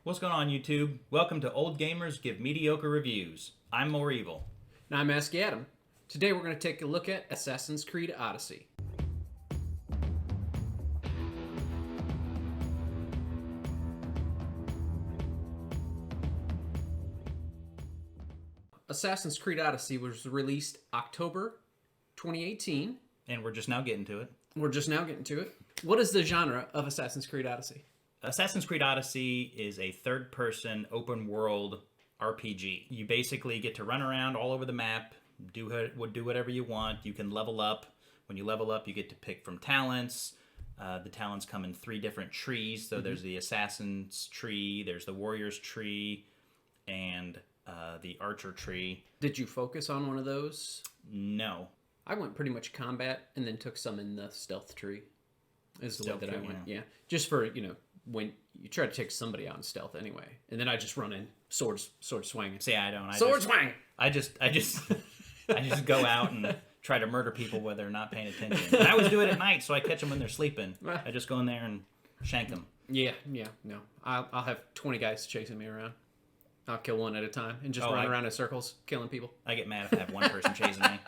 What's going on, YouTube? Welcome to Old Gamers Give Mediocre Reviews. I'm More Evil. And I'm Ask Adam. Today we're going to take a look at Assassin's Creed Odyssey. Assassin's Creed Odyssey was released October 2018. And we're just now getting to it. What is the genre of Assassin's Creed Odyssey? Assassin's Creed Odyssey is a third-person, open-world RPG. You basically get to run around all over the map, do whatever you want. You can level up. When you level up, you get to pick from talents. The talents come in 3 different trees. So there's the Assassin's tree, there's the Warrior's tree, and the Archer tree. Did you focus on one of those? No. I went pretty much combat and then took some in the stealth tree. Is the way that I went. Yeah. Just for, when you try to take somebody out in stealth anyway. And then I just run in, sword swinging. See, I don't. Swing! I just go out and try to murder people where they're not paying attention. And I always do it at night, so I catch them when they're sleeping. I just go in there and shank them. Yeah, no. I'll have 20 guys chasing me around. I'll kill one at a time and just run around in circles, killing people. I get mad if I have one person chasing me.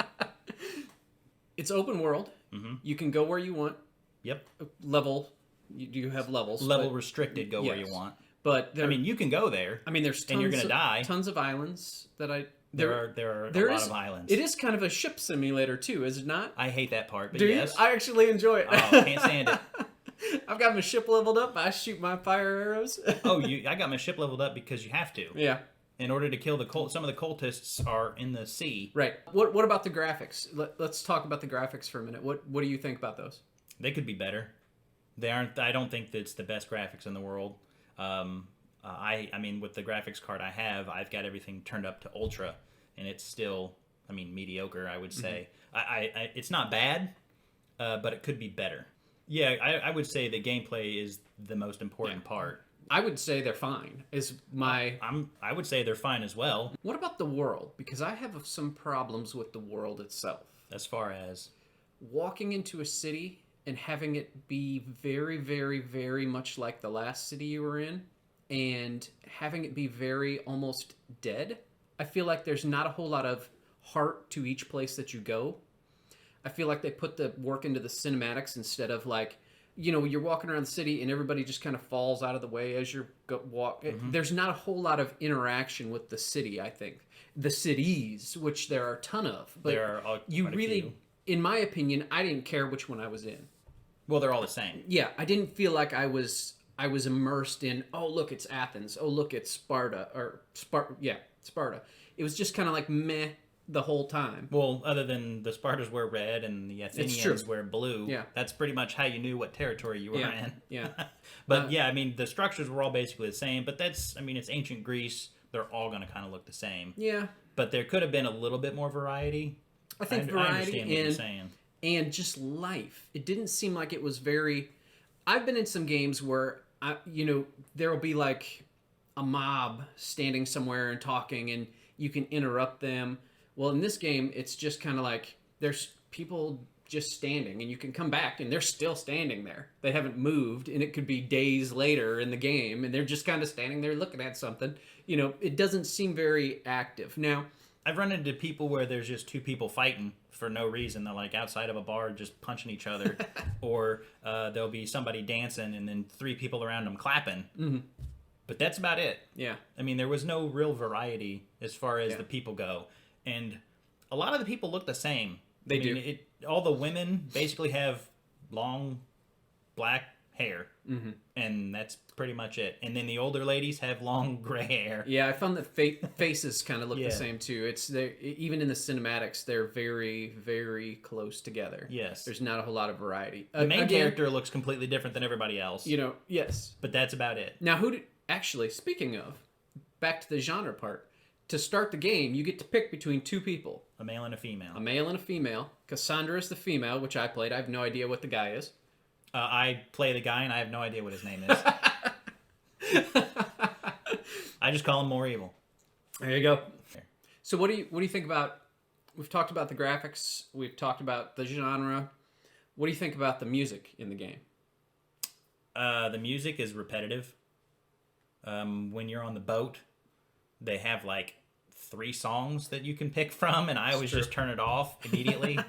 It's open world. Mm-hmm. You can go where you want. Yep. Level. You do have levels. Level restricted, go where you want. But you can go there. There's tons and you're gonna die. Tons of islands that I. There are a lot of islands. It is kind of a ship simulator too, is it not? I hate that part, but Do yes. you? I actually enjoy it. Oh, I can't stand it. I've got my ship leveled up. I shoot my fire arrows. I got my ship leveled up because you have to. Yeah. In order to kill some of the cultists are in the sea. Right. What about the graphics? Let's talk about the graphics for a minute. What do you think about those? They could be better. They aren't. I don't think that's the best graphics in the world. With the graphics card I have, I've got everything turned up to ultra, and it's still, mediocre. I would say. Mm-hmm. It's not bad, but it could be better. Yeah, I would say the gameplay is the most important part. I would say they're fine. I would say they're fine as well. What about the world? Because I have some problems with the world itself. As far as walking into a city and having it be very, very, very much like the last city you were in, and having it be very almost dead. I feel like there's not a whole lot of heart to each place that you go. I feel like they put the work into the cinematics instead of you're walking around the city and everybody just kind of falls out of the way as you walk. Mm-hmm. There's not a whole lot of interaction with the city, I think. The cities, which there are a ton of. But there are few. In my opinion, I didn't care which one I was in. Well, they're all the same. Yeah, I didn't feel like I was immersed in, oh, look, it's Athens. Oh, look, it's Sparta. Sparta. It was just kind of like meh the whole time. Well, other than the Spartans wear red and the Athenians wear blue. Yeah. That's pretty much how you knew what territory you were in. Yeah. But the structures were all basically the same. But it's ancient Greece. They're all going to kind of look the same. Yeah. But there could have been a little bit more variety. I think variety I understand what you're saying. And just life. It didn't seem like it was very... I've been in some games where, there will be like a mob standing somewhere and talking and you can interrupt them. Well, in this game, it's just kind of like there's people just standing and you can come back and they're still standing there. They haven't moved and it could be days later in the game and they're just kind of standing there looking at something. It doesn't seem very active. Now, I've run into people where there's just 2 people fighting for no reason. They're like outside of a bar just punching each other. Or there'll be somebody dancing and then 3 people around them clapping. Mm-hmm. But that's about it. Yeah. There was no real variety as far as the people go. And a lot of the people look the same. They do. All the women basically have long black hair. Mm-hmm. And that's pretty much it. And then the older ladies have long gray hair. Yeah, I found that faces kind of look the same too. Even in the cinematics, they're very, very close together. Yes. There's not a whole lot of variety. The main character looks completely different than everybody else. Yes. But that's about it. Now, speaking of, back to the genre part, to start the game, you get to pick between 2 people. A male and a female. A male and a female. Cassandra is the female, which I played. I have no idea what the guy is. I play the guy, and I have no idea what his name is. I just call him More Evil. There you go. So what do you think about... We've talked about the graphics. We've talked about the genre. What do you think about the music in the game? The music is repetitive. when you're on the boat, they have like 3 songs that you can pick from, and I always just turn it off immediately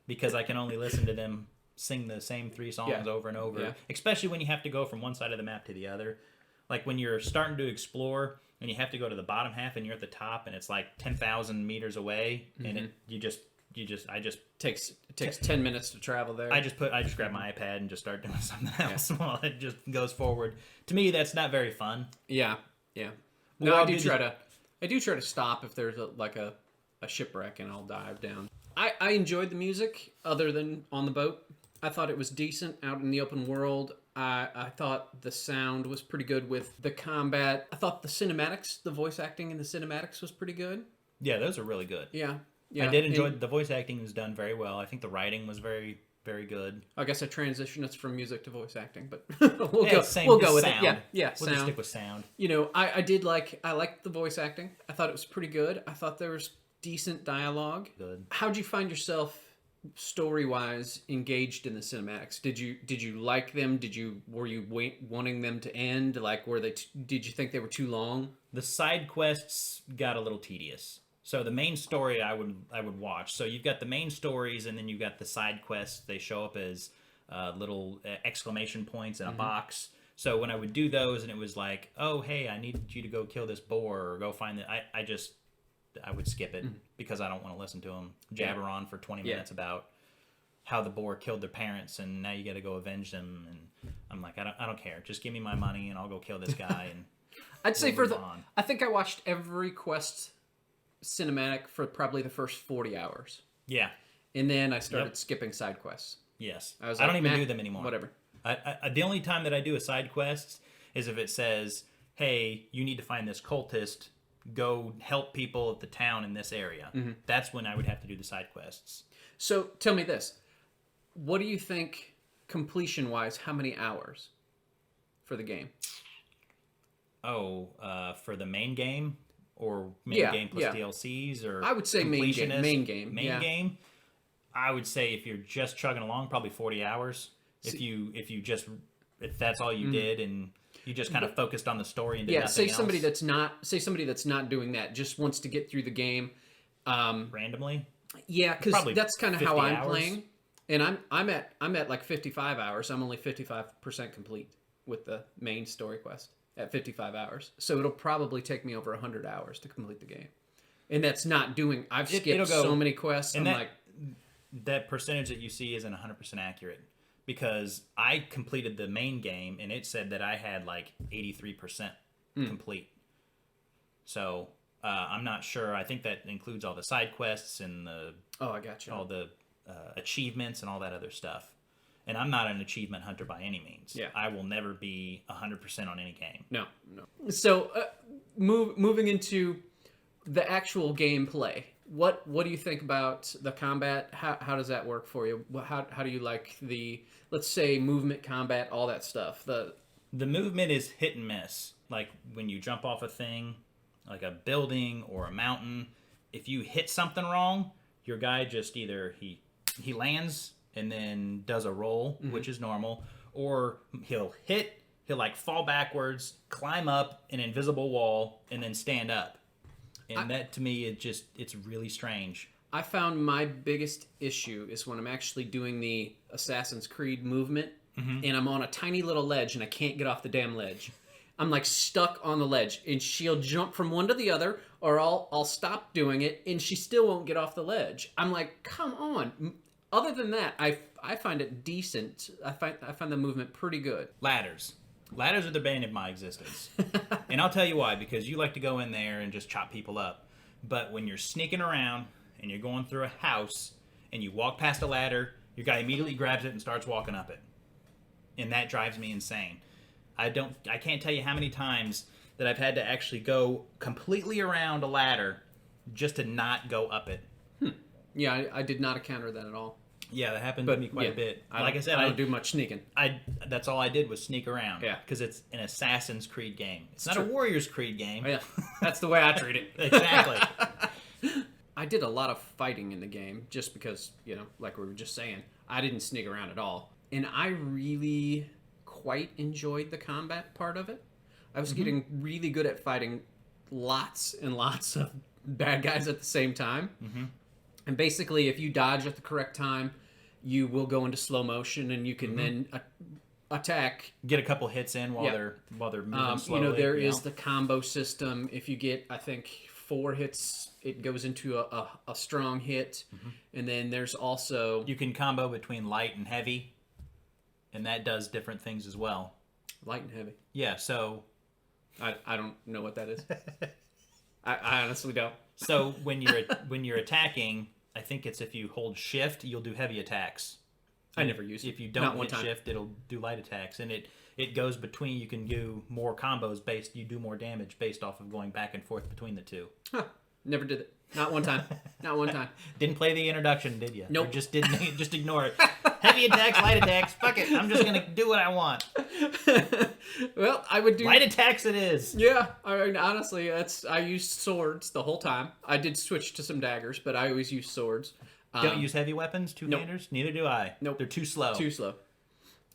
because I can only listen to them sing the same 3 songs over and over, especially when you have to go from one side of the map to the other. Like when you're starting to explore and you have to go to the bottom half and you're at the top and it's like 10,000 meters away, and it takes 10 minutes to travel there. I just grab my iPad and just start doing something else while it just goes forward. To me, that's not very fun. Yeah. No, I do try to stop if there's a shipwreck, and I'll dive down. I enjoyed the music other than on the boat. I thought it was decent out in the open world. I thought the sound was pretty good with the combat. I thought the cinematics, the voice acting in the cinematics was pretty good. Yeah, those are really good. Yeah. I did enjoy the voice acting was done very well. I think the writing was very, very good. I guess I transitioned us from music to voice acting, but we'll go with sound. It. Yeah, we'll just stick with sound. You know, I liked the voice acting. I thought it was pretty good. I thought there was decent dialogue. Good. How'd you find yourself story-wise engaged in the cinematics? Did you like them? Were you wanting them to end? Like, did you think they were too long? The side quests got a little tedious. So the main story I would watch. So you've got the main stories, and then you've got the side quests. They show up as little exclamation points in a box. So when I would do those, and it was like, oh hey, I need you to go kill this boar or go find it. I would skip it because I don't want to listen to them jabber on for 20 minutes about how the boar killed their parents and now you got to go avenge them. And I'm like, I don't care. Just give me my money and I'll go kill this guy. And I'd say I think I watched every quest cinematic for probably the first 40 hours. Yeah. And then I started skipping side quests. Yes. I don't even do them anymore. Whatever. I the only time that I do a side quest is if it says, hey, you need to find this cultist. Go help people at the town in this area. That's when I would have to do the side quests. So tell me this. What do you think, completion-wise, how many hours for the game? Oh, for the main game? Or main game plus DLCs? Or I would say main game. Main game? I would say if you're just chugging along, probably 40 hours. If that's all you did and you just kind of focused on the story and did nothing else. Somebody that's not doing that, just wants to get through the game randomly. Yeah, because that's kind of how I'm hours. playing, and I'm at like 55 hours. I'm only 55% complete with the main story quest at 55 hours. So it'll probably take me over 100 hours to complete the game, and that's not doing. I've skipped so many quests. And that percentage that you see isn't 100% accurate. Because I completed the main game, and it said that I had like 83% complete. So I'm not sure. I think that includes all the side quests and I got you. All the achievements and all that other stuff. And I'm not an achievement hunter by any means. Yeah. I will never be 100% on any game. No. So moving into the actual gameplay. What do you think about the combat? How does that work for you? How do you like the, let's say, movement, combat, all that stuff? The movement is hit and miss. Like when you jump off a thing, like a building or a mountain, if you hit something wrong, your guy just either he lands and then does a roll, which is normal, or he'll like fall backwards, climb up an invisible wall, and then stand up. And that, to me, it's really strange. I found my biggest issue is when I'm actually doing the Assassin's Creed movement, and I'm on a tiny little ledge, and I can't get off the damn ledge. I'm like stuck on the ledge, and she'll jump from one to the other, or I'll stop doing it, and she still won't get off the ledge. I'm like, come on. Other than that, I find it decent. I find the movement pretty good. Ladders are the bane of my existence. And I'll tell you why, because you like to go in there and just chop people up. But when you're sneaking around and you're going through a house and you walk past a ladder, your guy immediately grabs it and starts walking up it. And that drives me insane. I can't tell you how many times that I've had to actually go completely around a ladder just to not go up it. Yeah, I did not encounter that at all. Yeah, that happened to me quite a bit. Like I said, I don't do much sneaking. That's all I did was sneak around. Yeah. Because it's an Assassin's Creed game. It's not a Warriors Creed game. Oh, yeah, that's the way I treat it. Exactly. I did a lot of fighting in the game just because, like we were just saying, I didn't sneak around at all. And I really quite enjoyed the combat part of it. I was getting really good at fighting lots and lots of bad guys at the same time. And basically, if you dodge at the correct time, you will go into slow motion, and you can then attack. Get a couple hits in while they're moving slowly. You know, there is the combo system. If you get, I think, 4 hits, it goes into a strong hit. And then there's also... You can combo between light and heavy, and that does different things as well. Light and heavy. Yeah, so... I don't know what that is. I honestly don't. So when you're attacking, I think it's if you hold shift, you'll do heavy attacks. I never use it. If you don't hit shift, it'll do light attacks, and it goes between. You can do more combos based. You do more damage based off of going back and forth between the two. Huh. Never did it. Not one time. Not one time. Didn't play the introduction, did you? Nope. Or just ignore it. Heavy attacks, light attacks. Fuck it. I'm just gonna do what I want. Well, I would do light attacks. It is. Yeah, I mean, honestly, I used swords the whole time. I did switch to some daggers, but I always use swords. Don't use heavy weapons, two-handers? Neither do I. Nope. They're too slow. Too slow.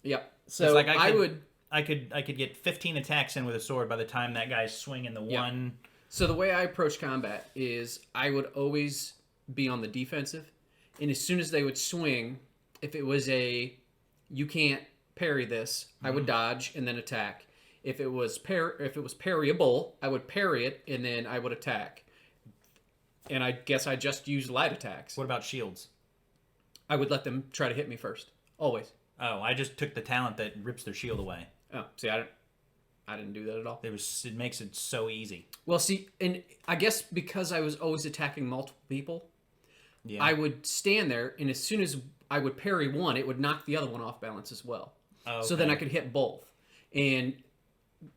Yep. So like I could get 15 attacks in with a sword by the time that guy's swinging the one. So the way I approach combat is I would always be on the defensive, and as soon as they would swing, if it was you can't parry this, I would dodge and then attack. If it was parryable, I would parry it and then I would attack. And I guess I just use light attacks. What about shields? I would let them try to hit me first. Always. Oh, I just took the talent that rips their shield away. Oh, see, I didn't do that at all. It makes it so easy. Well, see, and I guess because I was always attacking multiple people, I would stand there, and as soon as I would parry one, it would knock the other one off balance as well. Oh, okay. So then I could hit both. And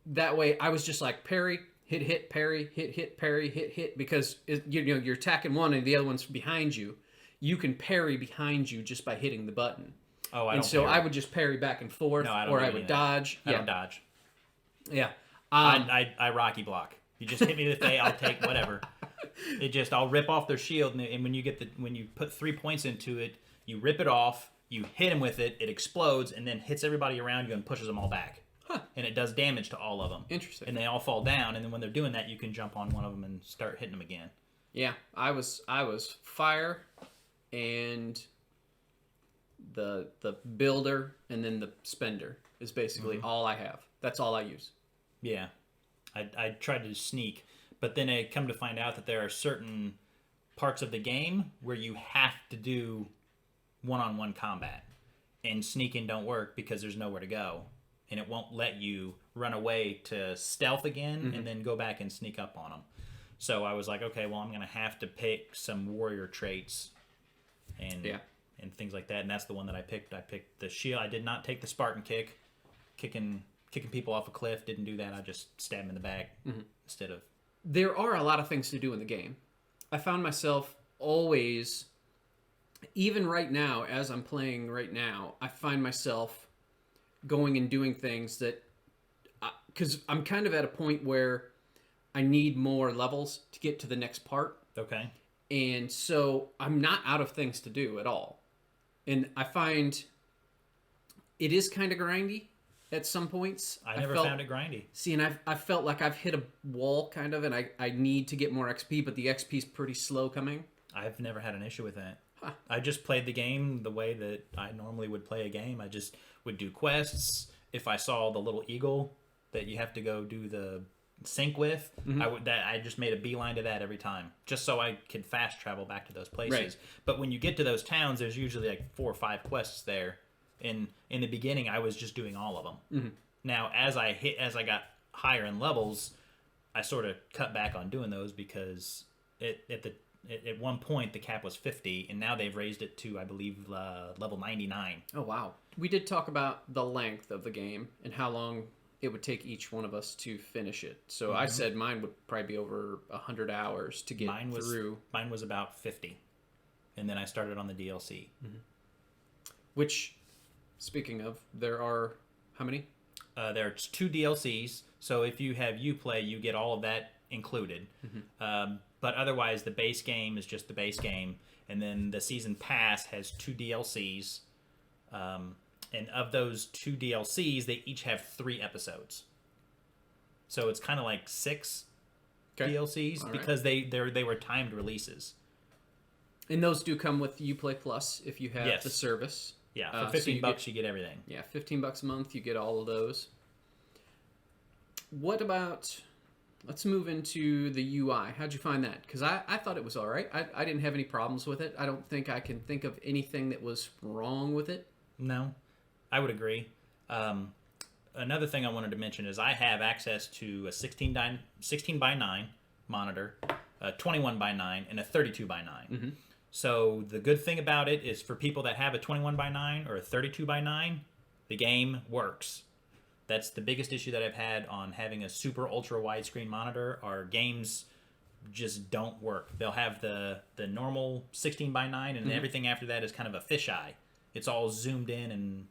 that way, I was just like parry, hit, parry, hit, parry, hit, because you're attacking one and the other one's behind you. You can parry behind you just by hitting the button. Oh, I would just parry back and forth, or I would dodge. I don't dodge. Yeah. I Rocky block. You just hit me with a, I'll take whatever. I'll rip off their shield, and when you put 3 points into it, you rip it off, you hit him with it, it explodes, and then hits everybody around you and pushes them all back. Huh. And it does damage to all of them. Interesting. And they all fall down, and then when they're doing that, you can jump on one of them and start hitting them again. Yeah, I was fire, and the builder, and then the spender is basically all I have. That's all I use. Yeah, I tried to sneak, but then I come to find out that there are certain parts of the game where you have to do one-on-one combat, and sneaking don't work because there's nowhere to go. And it won't let you run away to stealth again and then go back and sneak up on them. So I was like, okay, well, I'm going to have to pick some warrior traits and things like that. And that's the one that I picked. I picked the shield. I did not take the Spartan kick, kicking people off a cliff. Didn't do that. I just stabbed them in the back instead of... There are a lot of things to do in the game. I found myself always, even right now, as I'm playing right now, I find myself going and doing things that, because I'm kind of at a point where I need more levels to get to the next part. Okay. And so I'm not out of things to do at all. And I find it is kind of grindy at some points. I never found it grindy. See, and I felt like I've hit a wall kind of, and I need to get more XP, but the XP is pretty slow coming. I've never had an issue with that. Huh. I just played the game the way that I normally would play a game. I just would do quests. If I saw the little eagle that you have to go do the sync with, I just made a beeline to that every time, just so I could fast travel back to those places. Right. But when you get to those towns, there's usually like 4 or 5 quests there. In the beginning, I was just doing all of them. Now, as I got higher in levels, I sort of cut back on doing those because at one point the cap was 50, and now they've raised it to, I believe, level 99. Oh wow! We did talk about the length of the game and how long it would take each one of us to finish it. So I said mine would probably be over 100 hours to get through. Mine was about 50, and then I started on the DLC. Which, speaking of, there are how many? There's 2 DLCs. So if you have Uplay, you get all of that included. But otherwise, the base game is just the base game, and then the season pass has 2 DLCs. And of those 2 DLCs, they each have 3 episodes. So it's kind of like 6 Okay. DLCs All right. because they were timed releases. And those do come with Uplay Plus if you have Yes. the service. Yeah, So for 15 you bucks you get everything. Yeah, $15 a month, you get all of those. What about... Let's move into the UI. How'd you find that? Because I thought it was all right. I didn't have any problems with it. I don't think I can think of anything that was wrong with it. No, I would agree. Another thing I wanted to mention is I have access to a 16 by 9 monitor, a 21 by 9, and a 32 by 9. Mm-hmm. So the good thing about it is for people that have a 21 by 9 or a 32 by 9, the game works. That's the biggest issue that I've had on having a super ultra widescreen monitor. Our games just don't work. They'll have the normal 16 by 9 and everything after that is kind of a fisheye. It's all zoomed in and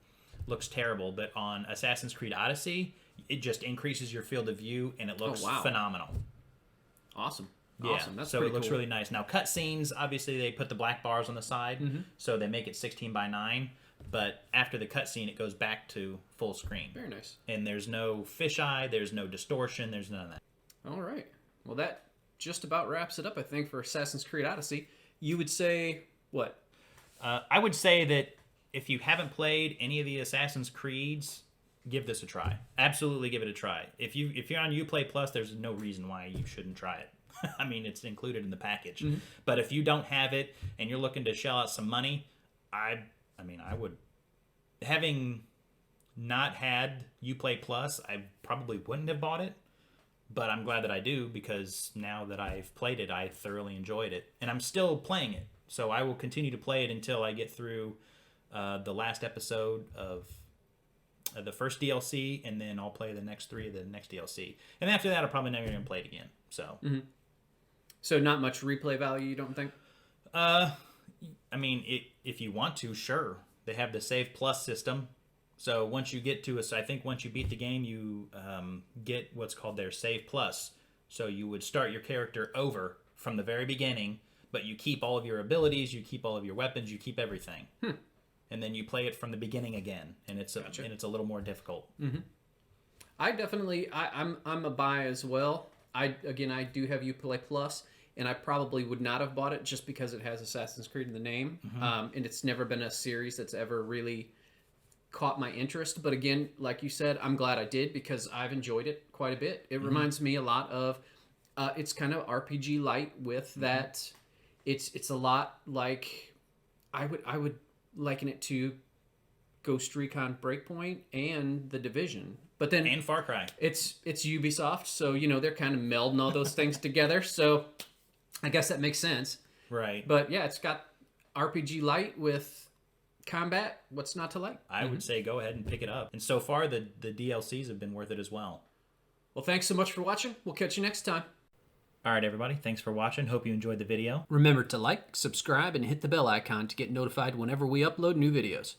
looks terrible. But on Assassin's Creed Odyssey, it just increases your field of view and it looks phenomenal. Awesome. Yeah, Awesome. That's so pretty it looks cool. really nice. Now, cutscenes, obviously they put the black bars on the side, so they make it 16 by 9. But after the cutscene, it goes back to full screen. Very nice. And there's no fisheye, there's no distortion, there's none of that. All right. Well, that just about wraps it up, I think, for Assassin's Creed Odyssey. You would say what? I would say that if you haven't played any of the Assassin's Creeds, give this a try. Absolutely give it a try. If you're on Uplay Plus, there's no reason why you shouldn't try it. I mean, it's included in the package. But if you don't have it and you're looking to shell out some money, I would, having not had Uplay Plus, I probably wouldn't have bought it. But I'm glad that I do because now that I've played it, I thoroughly enjoyed it. And I'm still playing it. So I will continue to play it until I get through the last episode of the first DLC, and then I'll play the next 3 of the next DLC. And after that, I'll probably never even play it again. So, So not much replay value, you don't think? I mean, if you want to, sure. They have the Save Plus system. So once you get to I think once you beat the game, you get what's called their Save Plus. So you would start your character over from the very beginning, but you keep all of your abilities, you keep all of your weapons, you keep everything. And then you play it from the beginning again, and it's a little more difficult. I definitely, I'm a buy as well. I do have Uplay Plus, and I probably would not have bought it just because it has Assassin's Creed in the name, and it's never been a series that's ever really caught my interest. But again, like you said, I'm glad I did because I've enjoyed it quite a bit. It reminds me a lot of, it's kind of RPG light with that. It's a lot like, I would liken it to Ghost Recon Breakpoint and The Division. But then And Far Cry. it's Ubisoft, so they're kind of melding all those things together. So I guess that makes sense. Right. But yeah, it's got RPG light with combat. What's not to like? I would say go ahead and pick it up. And so far, the DLCs have been worth it as well. Well, thanks so much for watching. We'll catch you next time. All right, everybody. Thanks for watching. Hope you enjoyed the video. Remember to like, subscribe, and hit the bell icon to get notified whenever we upload new videos.